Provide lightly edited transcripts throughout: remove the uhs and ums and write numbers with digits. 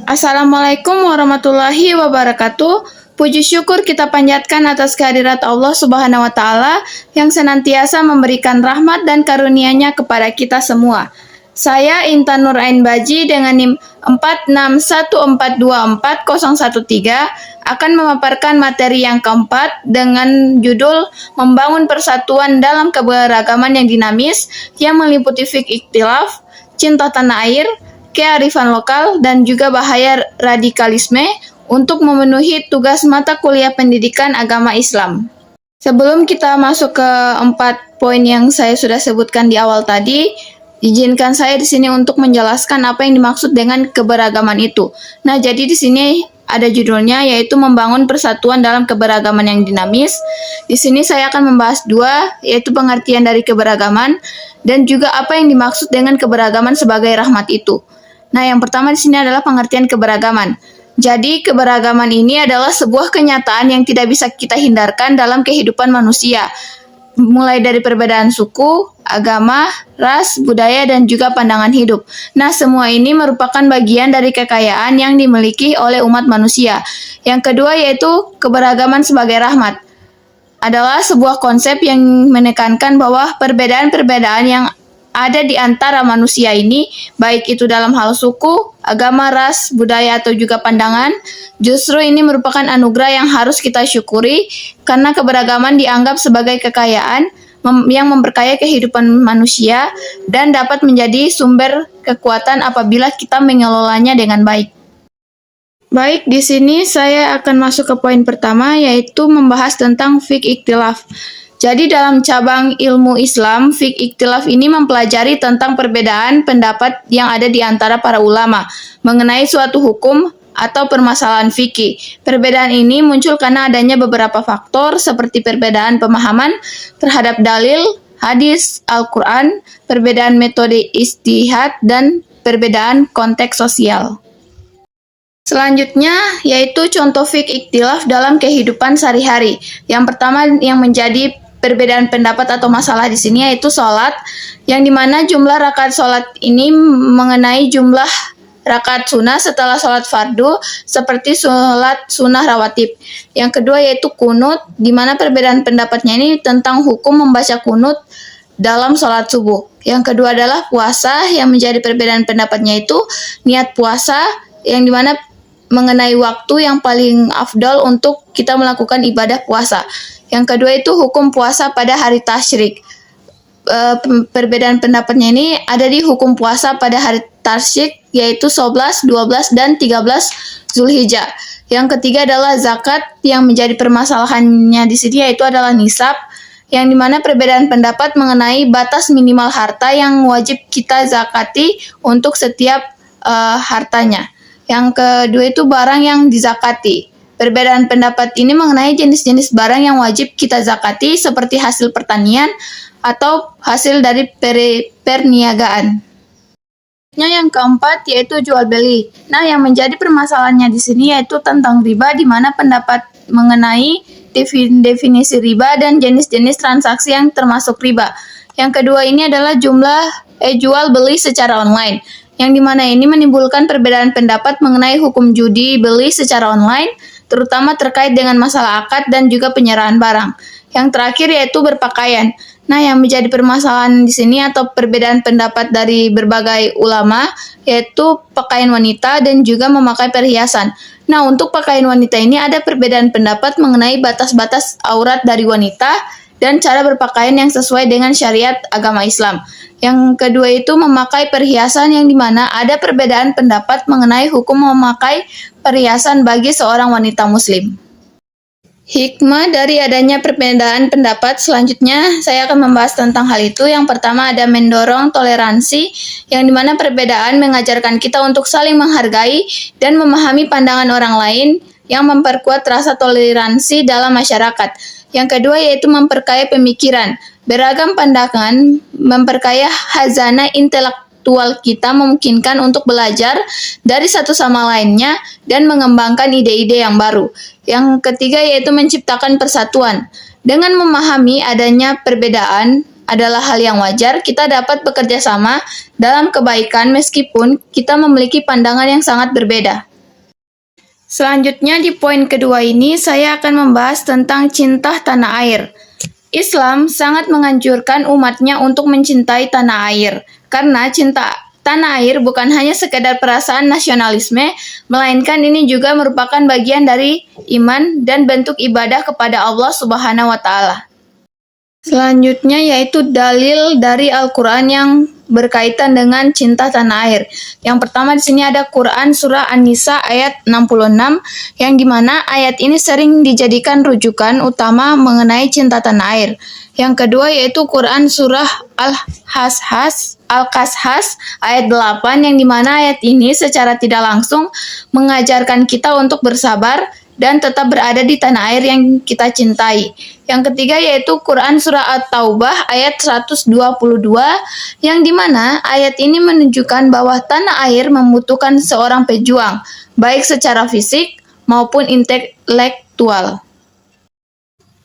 Assalamualaikum warahmatullahi wabarakatuh. Puji syukur kita panjatkan atas kehadirat Allah Subhanahu wa Ta'ala yang senantiasa memberikan rahmat dan karunia-Nya kepada kita semua. Saya Intan Nur Ain Baji dengan NIM 4614244013 akan memaparkan materi yang keempat dengan judul Membangun Persatuan dalam Keberagaman yang Dinamis yang meliputi fiqh ikhtilaf, cinta tanah air, kearifan lokal, dan juga bahaya radikalisme untuk memenuhi tugas mata kuliah pendidikan agama Islam. Sebelum kita masuk ke 4 poin yang saya sudah sebutkan di awal tadi, izinkan saya di sini untuk menjelaskan apa yang dimaksud dengan keberagaman itu. Nah, jadi di sini ada judulnya yaitu Membangun Persatuan dalam Keberagaman yang Dinamis. Di sini saya akan membahas dua, yaitu pengertian dari keberagaman dan juga apa yang dimaksud dengan keberagaman sebagai rahmat itu. Nah, yang pertama di sini adalah pengertian keberagaman. Jadi, keberagaman ini adalah sebuah kenyataan yang tidak bisa kita hindarkan dalam kehidupan manusia, mulai dari perbedaan suku, agama, ras, budaya, dan juga pandangan hidup. Nah, semua ini merupakan bagian dari kekayaan yang dimiliki oleh umat manusia. Yang kedua yaitu keberagaman sebagai rahmat. Adalah sebuah konsep yang menekankan bahwa perbedaan-perbedaan yang ada di antara manusia ini, baik itu dalam hal suku, agama, ras, budaya, atau juga pandangan, justru ini merupakan anugerah yang harus kita syukuri karena keberagaman dianggap sebagai kekayaan yang memperkaya kehidupan manusia dan dapat menjadi sumber kekuatan apabila kita mengelolanya dengan baik. Baik, di sini saya akan masuk ke poin pertama, yaitu membahas tentang fiqh ikhtilaf. Jadi dalam cabang ilmu Islam, fiqh ikhtilaf ini mempelajari tentang perbedaan pendapat yang ada di antara para ulama mengenai suatu hukum atau permasalahan fikih. Perbedaan ini muncul karena adanya beberapa faktor seperti perbedaan pemahaman terhadap dalil, hadis, Al-Quran, perbedaan metode ijtihad, dan perbedaan konteks sosial. Selanjutnya, yaitu contoh fiqh ikhtilaf dalam kehidupan sehari-hari. Yang pertama yang menjadi perbedaan pendapat atau masalah di sini yaitu sholat, yang dimana jumlah rakaat sholat ini mengenai jumlah rakaat sunnah setelah sholat fardu seperti sholat sunnah rawatib. Yang kedua yaitu kunut, dimana perbedaan pendapatnya ini tentang hukum membaca kunut dalam sholat subuh. Yang kedua adalah puasa, yang menjadi perbedaan pendapatnya itu niat puasa, yang dimana mengenai waktu yang paling afdal untuk kita melakukan ibadah puasa. Yang kedua itu hukum puasa pada hari tasyrik. Perbedaan pendapatnya ini ada di hukum puasa pada hari tasyrik yaitu 11, 12, dan 13 Zulhijjah. Yang ketiga adalah zakat, yang menjadi permasalahannya di sini yaitu adalah nisab, yang dimana perbedaan pendapat mengenai batas minimal harta yang wajib kita zakati untuk setiap hartanya. Yang kedua itu barang yang dizakati. Perbedaan pendapat ini mengenai jenis-jenis barang yang wajib kita zakati seperti hasil pertanian atau hasil dari perniagaan. Yang keempat yaitu jual beli. Nah, yang menjadi permasalahannya di sini yaitu tentang riba, di mana pendapat mengenai definisi riba dan jenis-jenis transaksi yang termasuk riba. Yang kedua ini adalah jual beli secara online, yang dimana ini menimbulkan perbedaan pendapat mengenai hukum judi beli secara online, terutama terkait dengan masalah akad dan juga penyerahan barang. Yang terakhir yaitu berpakaian. Nah, yang menjadi permasalahan di sini atau perbedaan pendapat dari berbagai ulama yaitu pakaian wanita dan juga memakai perhiasan. Nah, untuk pakaian wanita ini ada perbedaan pendapat mengenai batas-batas aurat dari wanita dan cara berpakaian yang sesuai dengan syariat agama Islam. Yang kedua itu memakai perhiasan, yang dimana ada perbedaan pendapat mengenai hukum memakai perhiasan bagi seorang wanita muslim. Hikmah dari adanya perbedaan pendapat, selanjutnya saya akan membahas tentang hal itu. Yang pertama ada mendorong toleransi, yang dimana perbedaan mengajarkan kita untuk saling menghargai dan memahami pandangan orang lain, yang memperkuat rasa toleransi dalam masyarakat. Yang kedua yaitu memperkaya pemikiran. Beragam pandangan memperkaya khazanah intelektual kita, memungkinkan untuk belajar dari satu sama lainnya dan mengembangkan ide-ide yang baru. Yang ketiga yaitu menciptakan persatuan. Dengan memahami adanya perbedaan adalah hal yang wajar, kita dapat bekerja sama dalam kebaikan meskipun kita memiliki pandangan yang sangat berbeda. Selanjutnya di poin kedua ini saya akan membahas tentang cinta tanah air. Islam sangat menganjurkan umatnya untuk mencintai tanah air, karena cinta tanah air bukan hanya sekedar perasaan nasionalisme, melainkan ini juga merupakan bagian dari iman dan bentuk ibadah kepada Allah Subhanahu wa Ta'ala. Selanjutnya yaitu dalil dari Al-Quran yang berkaitan dengan cinta tanah air. Yang pertama di sini ada Quran Surah An-Nisa ayat 66, yang dimana ayat ini sering dijadikan rujukan utama mengenai cinta tanah air. Yang kedua yaitu Quran Surah Al-Qasas ayat 8, yang dimana ayat ini secara tidak langsung mengajarkan kita untuk bersabar dan tetap berada di tanah air yang kita cintai. Yang ketiga yaitu Quran Surah At-Taubah ayat 122, yang dimana ayat ini menunjukkan bahwa tanah air membutuhkan seorang pejuang, baik secara fisik maupun intelektual.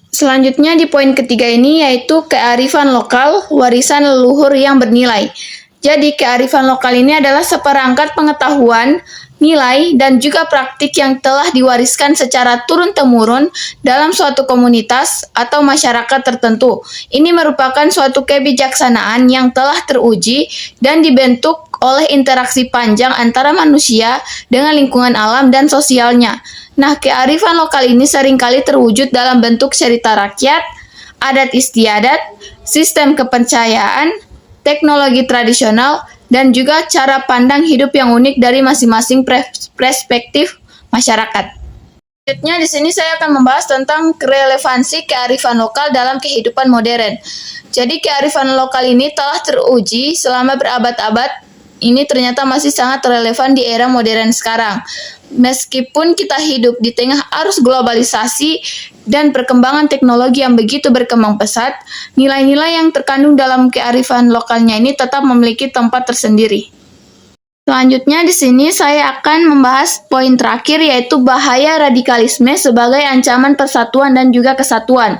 Selanjutnya di poin ketiga ini yaitu kearifan lokal, warisan leluhur yang bernilai. Jadi kearifan lokal ini adalah seperangkat pengetahuan, nilai, dan juga praktik yang telah diwariskan secara turun-temurun dalam suatu komunitas atau masyarakat tertentu. Ini merupakan suatu kebijaksanaan yang telah teruji dan dibentuk oleh interaksi panjang antara manusia dengan lingkungan alam dan sosialnya. Nah, kearifan lokal ini seringkali terwujud dalam bentuk cerita rakyat, adat istiadat, sistem kepercayaan, teknologi tradisional, dan juga cara pandang hidup yang unik dari masing-masing perspektif masyarakat. Selanjutnya di sini saya akan membahas tentang relevansi kearifan lokal dalam kehidupan modern. Jadi kearifan lokal ini telah teruji selama berabad-abad. Ini ternyata masih sangat relevan di era modern sekarang. Meskipun kita hidup di tengah arus globalisasi dan perkembangan teknologi yang begitu berkembang pesat, nilai-nilai yang terkandung dalam kearifan lokalnya ini tetap memiliki tempat tersendiri. Selanjutnya di sini saya akan membahas poin terakhir yaitu bahaya radikalisme sebagai ancaman persatuan dan juga kesatuan.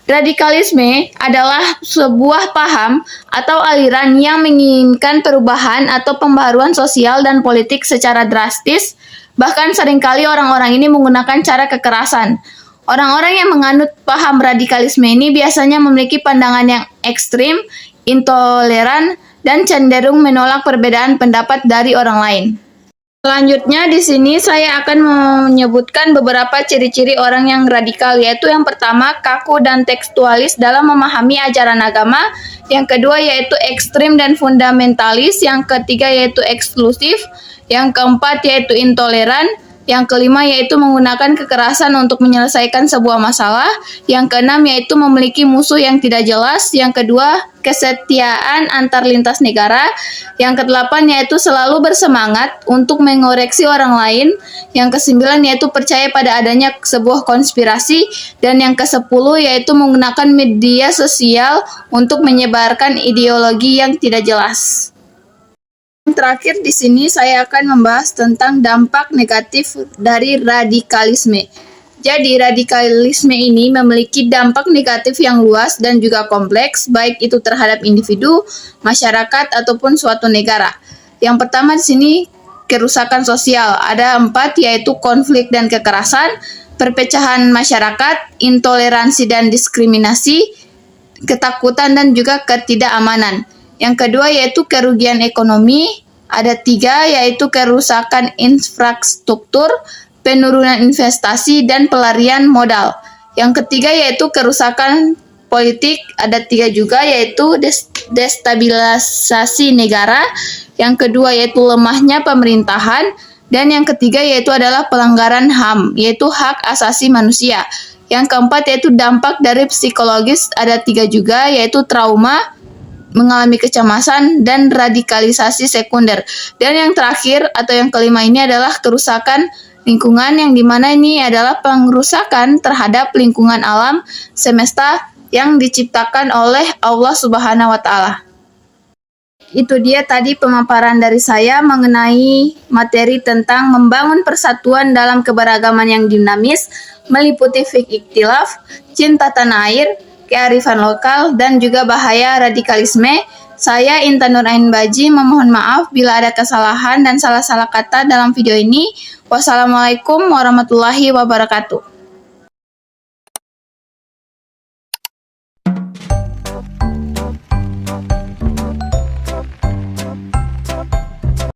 Radikalisme adalah sebuah paham atau aliran yang menginginkan perubahan atau pembaharuan sosial dan politik secara drastis. Bahkan seringkali orang-orang ini menggunakan cara kekerasan. Orang-orang yang menganut paham radikalisme ini biasanya memiliki pandangan yang ekstrim, intoleran, dan cenderung menolak perbedaan pendapat dari orang lain. Selanjutnya di sini saya akan menyebutkan beberapa ciri-ciri orang yang radikal, yaitu yang pertama kaku dan tekstualis dalam memahami ajaran agama, yang kedua yaitu ekstrim dan fundamentalis, yang ketiga yaitu eksklusif, yang keempat yaitu intoleran, yang kelima yaitu menggunakan kekerasan untuk menyelesaikan sebuah masalah, yang keenam yaitu memiliki musuh yang tidak jelas, yang kedua kesetiaan antar lintas negara, yang kedelapan yaitu selalu bersemangat untuk mengoreksi orang lain, yang kesembilan yaitu percaya pada adanya sebuah konspirasi, dan yang kesepuluh yaitu menggunakan media sosial untuk menyebarkan ideologi yang tidak jelas. Terakhir di sini saya akan membahas tentang dampak negatif dari radikalisme. Jadi radikalisme ini memiliki dampak negatif yang luas dan juga kompleks, baik itu terhadap individu, masyarakat, ataupun suatu negara. Yang pertama di sini kerusakan sosial. Ada 4 yaitu konflik dan kekerasan, perpecahan masyarakat, intoleransi dan diskriminasi, ketakutan dan juga ketidakamanan. Yang kedua yaitu kerugian ekonomi, ada 3 yaitu kerusakan infrastruktur, penurunan investasi, dan pelarian modal. Yang ketiga yaitu kerusakan politik, ada 3 juga yaitu destabilisasi negara, yang kedua yaitu lemahnya pemerintahan, dan yang ketiga yaitu adalah pelanggaran HAM, yaitu hak asasi manusia. Yang keempat yaitu dampak dari psikologis, ada 3 juga yaitu trauma, mengalami kecemasan, dan radikalisasi sekunder. Dan yang terakhir atau yang kelima ini adalah kerusakan lingkungan, yang dimana ini adalah pengerusakan terhadap lingkungan alam semesta yang diciptakan oleh Allah Subhanahu wa Ta'ala. Itu dia tadi pemaparan dari saya mengenai materi tentang membangun persatuan dalam keberagaman yang dinamis, meliputi fikih ikhtilaf, cinta tanah air, kearifan lokal, dan juga bahaya radikalisme. Saya Intan Nurain Baji memohon maaf bila ada kesalahan dan salah-salah kata dalam video ini. Wassalamualaikum warahmatullahi wabarakatuh.